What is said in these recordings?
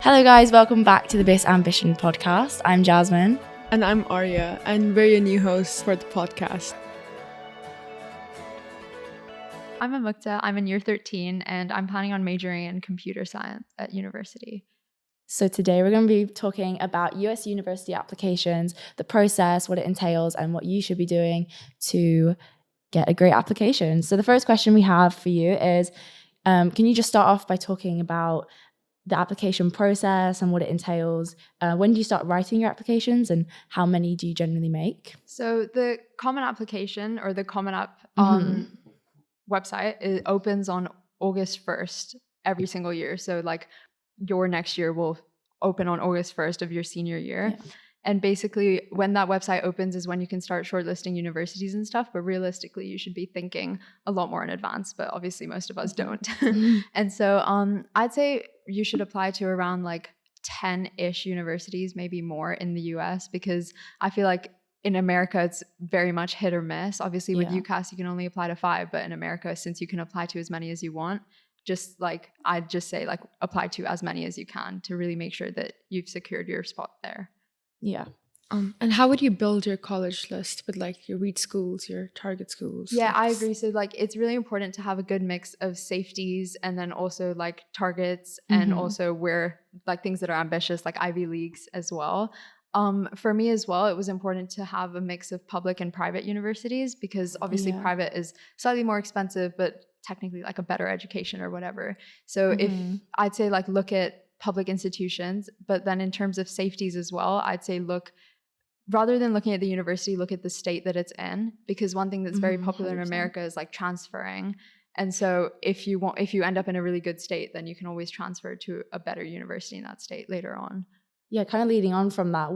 Hello guys, welcome back to the Bisambition Podcast. I'm Jasmine. And I'm Arya, and we're your new hosts for the podcast. I'm Amukta, I'm in year 13, and I'm planning on majoring in computer science at university. So today we're going to be talking about US university applications, the process, what it entails, and what you should be doing to get a great application. So the first question we have for you is, can you just start off by talking about the application process and what it entails? When do you start writing your applications and how many do you generally make? So the Common Application or the Common App website, it opens on August 1st every single year. So like your next year will open on August 1st of your senior year. Yeah. And basically when that website opens is when you can start shortlisting universities and stuff. But realistically, you should be thinking a lot more in advance. But obviously most of us don't. And so I'd say you should apply to around like 10-ish universities, maybe more in the US, because I feel like in America, it's very much hit or miss. Obviously with UCAS, you can only apply to 5. But in America, since you can apply to as many as you want, I'd just say like apply to as many as you can to really make sure that you've secured your spot there. Yeah. And how would you build your college list with like your read schools, your target schools? Yeah, I agree. So like it's really important to have a good mix of safeties and then also like targets and also where like things that are ambitious like Ivy Leagues as well. For me as well, it was important to have a mix of public and private universities because obviously private is slightly more expensive, but technically like a better education or whatever. So if I'd say like look at public institutions, but then in terms of safeties as well, I'd say rather than looking at the university, look at the state that it's in, because one thing that's very popular 100%. In America is like transferring. And so if you end up in a really good state, then you can always transfer to a better university in that state later on. Yeah, kind of leading on from that,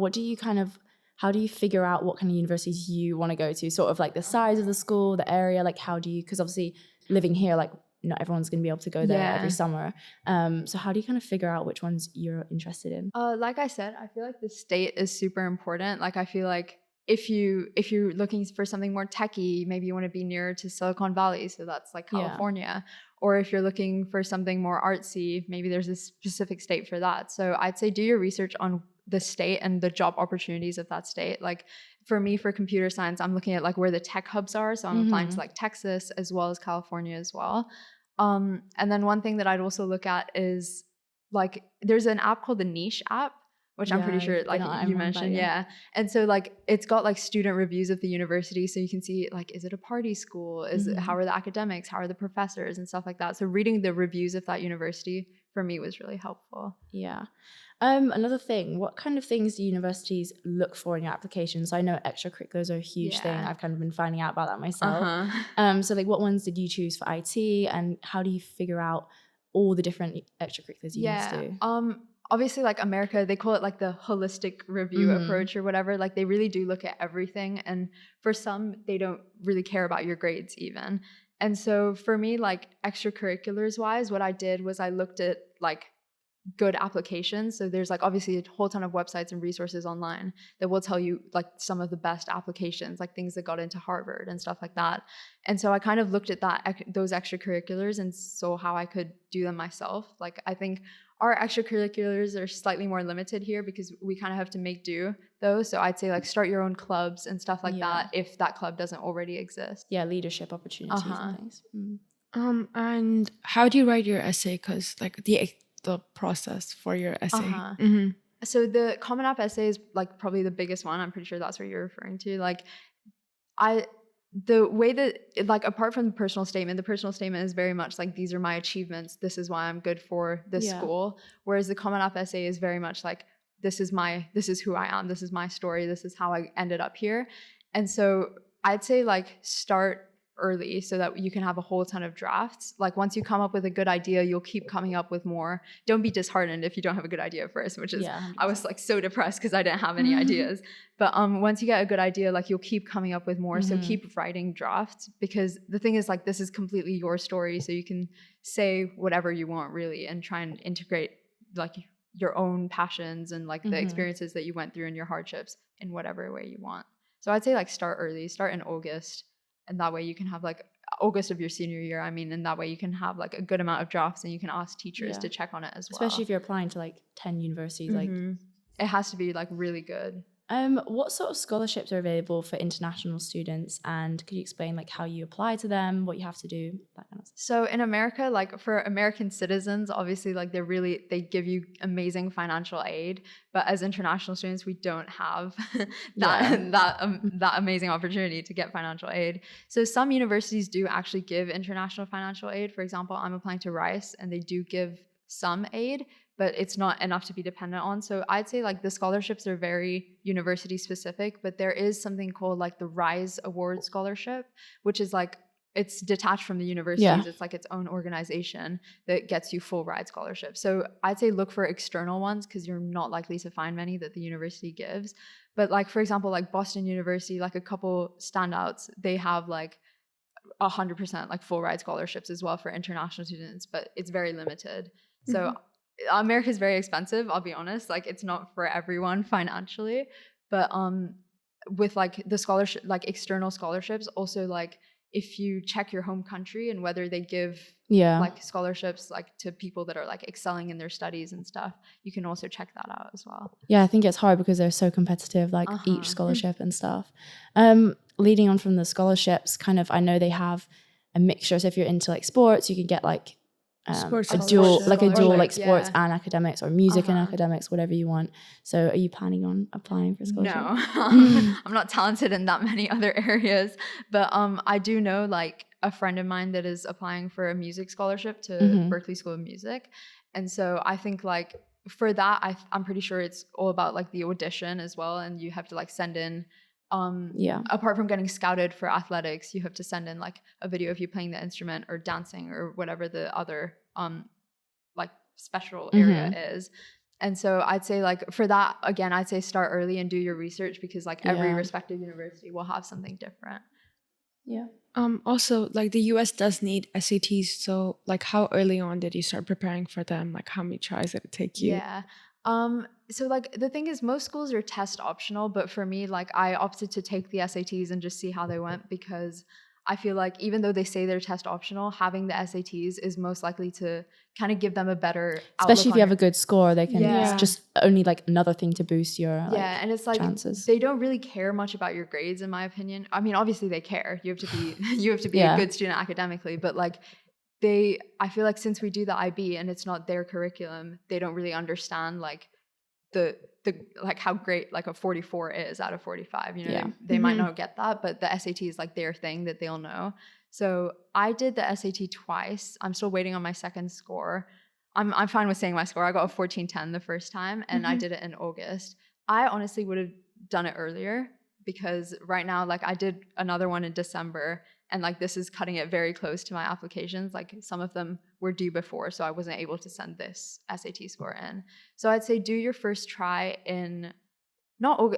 how do you figure out what kind of universities you want to go to? Sort of like the size of the school, the area, like because obviously living here, like not everyone's going to be able to go there every summer. So how do you kind of figure out which ones you're interested in? Like I said, I feel like the state is super important. Like I feel like if you're looking for something more techie, maybe you want to be nearer to Silicon Valley. So that's like California. Or if you're looking for something more artsy, maybe there's a specific state for that. So I'd say do your research on the state and the job opportunities of that state. Like for me, for computer science, I'm looking at like where the tech hubs are. So I'm applying to like Texas as well as California as well. And then one thing that I'd also look at is like there's an app called the Niche app, which I'm pretty sure like you mentioned. Yeah. And so like it's got like student reviews of the university. So you can see like, is it a party school? How are the academics? How are the professors and stuff like that? So reading the reviews of that university for me was really helpful. Yeah. Another thing, what kind of things do universities look for in your application? So I know extracurriculars are a huge thing. I've kind of been finding out about that myself. So like what ones did you choose for IT and how do you figure out all the different extracurriculars you need to do? Obviously like America, they call it like the holistic review approach or whatever. Like they really do look at everything. And for some, they don't really care about your grades even. And so for me, like extracurriculars wise, what I did was I looked at like good applications. So there's like obviously a whole ton of websites and resources online that will tell you like some of the best applications, like things that got into Harvard and stuff like that. And so I kind of looked at those extracurriculars and saw how I could do them myself. Like I think our extracurriculars are slightly more limited here because we kind of have to make do though. So I'd say like start your own clubs and stuff like that if that club doesn't already exist. Yeah, leadership opportunities and things. And how do you write your essay? Because like the process for your essay. So the Common App essay is like probably the biggest one. I'm pretty sure that's what you're referring to. Like the way that like apart from the personal statement is very much like these are my achievements. This is why I'm good for this school. Whereas the Common App essay is very much like this is who I am. This is my story. This is how I ended up here. And so I'd say like start early so that you can have a whole ton of drafts. Like once you come up with a good idea, you'll keep coming up with more. Don't be disheartened if you don't have a good idea at first, which is I was like so depressed because I didn't have any ideas. But once you get a good idea, like you'll keep coming up with more. So keep writing drafts because the thing is like this is completely your story. So you can say whatever you want really and try and integrate like your own passions and like the experiences that you went through and your hardships in whatever way you want. So I'd say like start early, start in August. And that way you can have like August of your senior year. I mean, and that way you can have like a good amount of drafts and you can ask teachers to check on it as well. Especially if you're applying to like 10 universities. Like it has to be like really good. What sort of scholarships are available for international students, and could you explain like how you apply to them, what you have to do, that kind of stuff? So in America, like for American citizens, obviously like they give you amazing financial aid, but as international students, we don't have that amazing opportunity to get financial aid. So some universities do actually give international financial aid. For example, I'm applying to Rice and they do give some aid, but it's not enough to be dependent on. So I'd say like the scholarships are very university specific, but there is something called like the Rise Award Scholarship, which is like, it's detached from the universities. Yeah. It's like its own organization that gets you full ride scholarship. So I'd say look for external ones because you're not likely to find many that the university gives. But like, for example, like Boston University, like a couple standouts, they have like 100% like full ride scholarships as well for international students, but it's very limited. So America is very expensive, I'll be honest. Like it's not for everyone financially, but with like the scholarship, like external scholarships, also like if you check your home country and whether they give like scholarships like to people that are like excelling in their studies and stuff, you can also check that out as well. Yeah, I think it's hard because they're so competitive, like each scholarship and stuff. Leading on from the scholarships, kind of, I know they have a mixture. So if you're into like sports, you can get like a dual sports and academics, or music and academics, whatever you want. So are you planning on applying for scholarship? No, I'm not talented in that many other areas, but I do know like a friend of mine that is applying for a music scholarship to Berklee School of Music. And so I think like for that, I'm pretty sure it's all about like the audition as well, and you have to like send in apart from getting scouted for athletics, you have to send in like a video of you playing the instrument or dancing or whatever the other like special area is. And so I'd say like for that, again, I'd say start early and do your research because like every respective university will have something different. Yeah. Also, like the US does need SATs. So like how early on did you start preparing for them? Like how many tries did it take you? Yeah. So like the thing is most schools are test optional, but for me, like I opted to take the SATs and just see how they went because I feel like even though they say they're test optional, having the SATs is most likely to kind of give them a better outlook. Especially if you have a good score, they can, it's just only like another thing to boost your and it's like chances. They don't really care much about your grades, in my opinion. I mean, obviously they care. You have to be a good student academically, but like I feel like since we do the IB and it's not their curriculum, they don't really understand like the like how great like a 44 is out of 45. You know, they might not get that, but the SAT is like their thing that they'll know. So I did the SAT twice. I'm still waiting on my second score. I'm fine with saying my score. I got a 1410 the first time, and I did it in August. I honestly would have done it earlier because right now, like I did another one in December. And like this is cutting it very close to my applications. Like some of them were due before, so I wasn't able to send this SAT score in. So I'd say do your first try in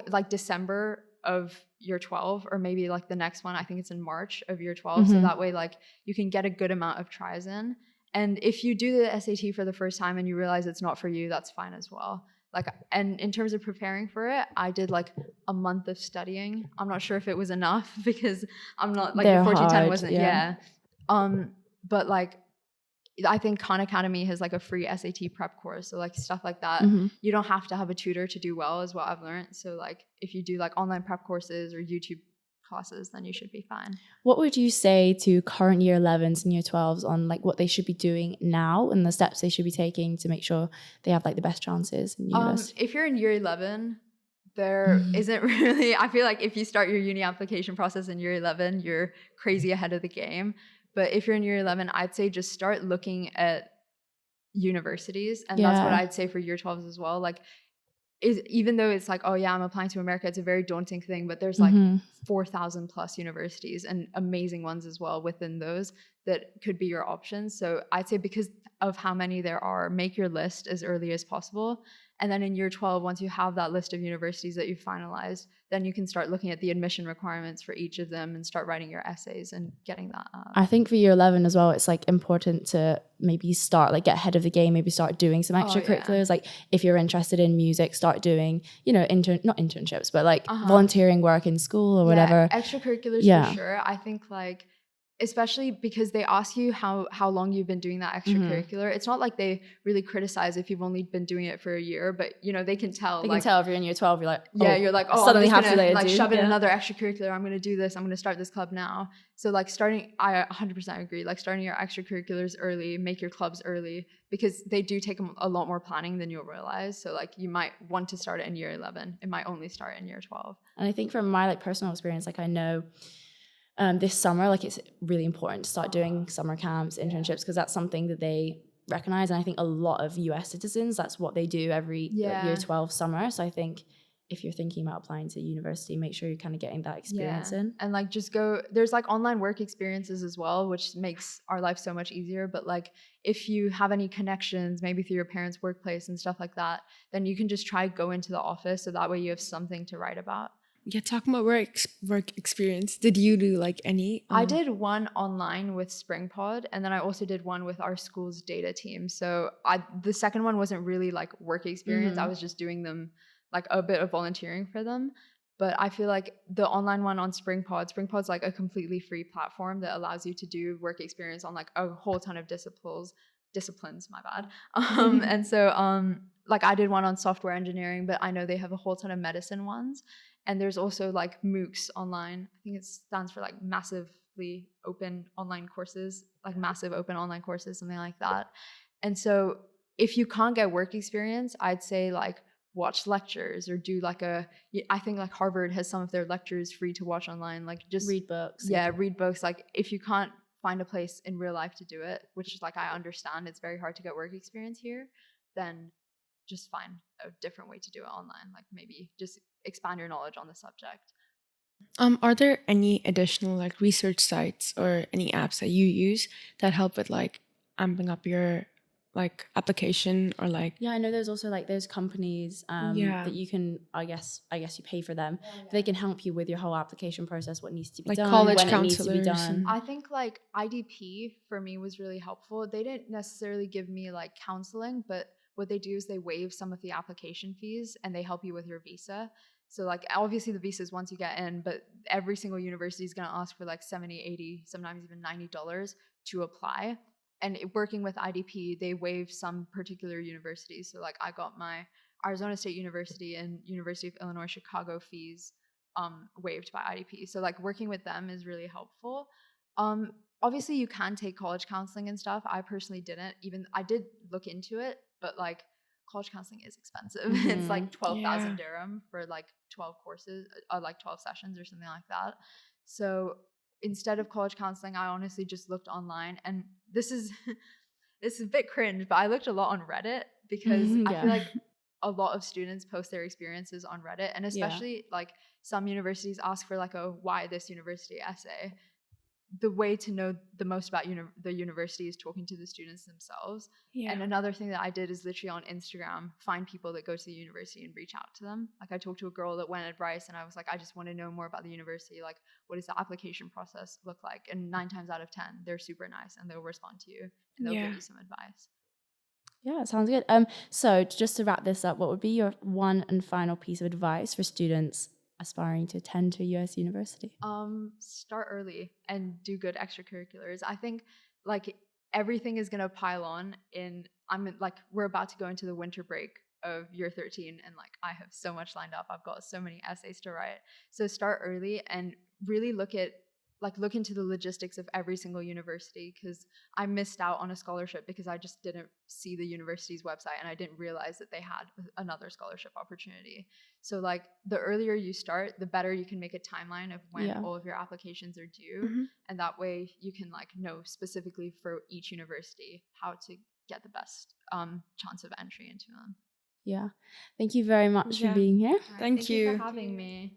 like December of year 12, or maybe like the next one. I think it's in March of year 12. So that way like you can get a good amount of tries in. And if you do the SAT for the first time and you realize it's not for you, that's fine as well. Like, and in terms of preparing for it, I did like a month of studying. I'm not sure if it was enough because I'm not like the 1410 wasn't. But like, I think Khan Academy has like a free SAT prep course. So like stuff like that, you don't have to have a tutor to do well is what I've learned. So like if you do like online prep courses or YouTube classes, then you should be fine. What would you say to current year 11s and year 12s on like what they should be doing now and the steps they should be taking to make sure they have like the best chances in university? If you're in year 11, there isn't really, I feel like if you start your uni application process in year 11, you're crazy ahead of the game. But if you're in year 11, I'd say just start looking at universities. And that's what I'd say for year 12s as well. Like, even though it's like, oh yeah, I'm applying to America, it's a very daunting thing, but there's like 4,000 plus universities and amazing ones as well within those that could be your options. So I'd say because of how many there are, make your list as early as possible. And then in year 12, once you have that list of universities that you've finalized, then you can start looking at the admission requirements for each of them and start writing your essays and getting that up. I think for year 11 as well, it's like important to maybe start, like get ahead of the game, maybe start doing some extracurriculars. Like if you're interested in music, start doing, you know, not internships, but like volunteering work in school or whatever. Extracurriculars for sure. I think like especially because they ask you how long you've been doing that extracurricular. It's not like they really criticize if you've only been doing it for a year, but they can tell. They can tell if you're in year 12, you're like, you're like, I suddenly I'm have just to gonna like shove in another extracurricular. I'm gonna do this. I'm gonna start this club now. So like I 100% agree. Like starting your extracurriculars early, make your clubs early, because they do take a lot more planning than you'll realize. So like you might want to start it in year 11. It might only start in year 12. And I think from my like personal experience, like I know this summer, like it's really important to start doing summer camps, internships, because that's something that they recognize. And I think a lot of US citizens, that's what they do every year 12 summer. So I think if you're thinking about applying to university, make sure you're kind of getting that experience in. And like just go, there's like online work experiences as well, which makes our life so much easier. But like if you have any connections, maybe through your parents' workplace and stuff like that, then you can just try go into the office. So that way you have something to write about. Yeah, talking about work experience, did you do like any? I did one online with SpringPod, and then I also did one with our school's data team. So the second one wasn't really like work experience. I was just doing them like a bit of volunteering for them. But I feel like the online one on SpringPod's like a completely free platform that allows you to do work experience on like a whole ton of disciplines, my bad. And so like I did one on software engineering, but I know they have a whole ton of medicine ones. And there's also like MOOCs online. I think it stands for like massively open online courses, like massive open online courses, something like that. And so if you can't get work experience, I'd say like watch lectures or do like I think like Harvard has some of their lectures free to watch online. Like just read books. Yeah, read books. Like if you can't find a place in real life to do it, which is like I understand it's very hard to get work experience here, then just find a different way to do it online. Like maybe just expand your knowledge on the subject. Are there any additional like research sites or any apps that you use that help with like amping up your like application or like? Yeah, I know there's also like those companies that you can, I guess you pay for them. They can help you with your whole application process, what needs to be like done, college when it needs counselors. to be done. I think like IDP for me was really helpful. They didn't necessarily give me like counseling, but what they do is they waive some of the application fees and they help you with your visa. So like obviously the visa is once you get in, but every single university is going to ask for like 70, 80, sometimes even $90 to apply. And working with IDP, they waive some particular universities. So like I got my Arizona State University and University of Illinois Chicago fees waived by IDP. So like working with them is really helpful. Obviously you can take college counseling and stuff. I personally didn't. Even I did look into it, but like college counseling is expensive. It's like 12,000 dirham for like 12 courses, like 12 sessions or something like that. So instead of college counseling, I honestly just looked online, and this is a bit cringe, but I looked a lot on Reddit because I feel like a lot of students post their experiences on Reddit, and especially like some universities ask for like a why this university essay. The way to know the most about the university is talking to the students themselves. And another thing that I did is literally on Instagram, find people that go to the university and reach out to them. Like I talked to a girl that went at Bryce and I was like, I just want to know more about the university. Like, what does the application process look like? And 9 times out of 10, they're super nice and they'll respond to you and they'll give you some advice. Yeah, sounds good. So just to wrap this up, what would be your one and final piece of advice for students aspiring to attend to a US university? Start early and do good extracurriculars. I think like everything is gonna pile on we're about to go into the winter break of year 13 and like I have so much lined up. I've got so many essays to write. So start early and really look into the logistics of every single university, because I missed out on a scholarship because I just didn't see the university's website and I didn't realize that they had another scholarship opportunity. So like the earlier you start, the better you can make a timeline of when all of your applications are due. And that way you can like know specifically for each university how to get the best chance of entry into them. Yeah. Thank you very much for being here. Thank you for having me.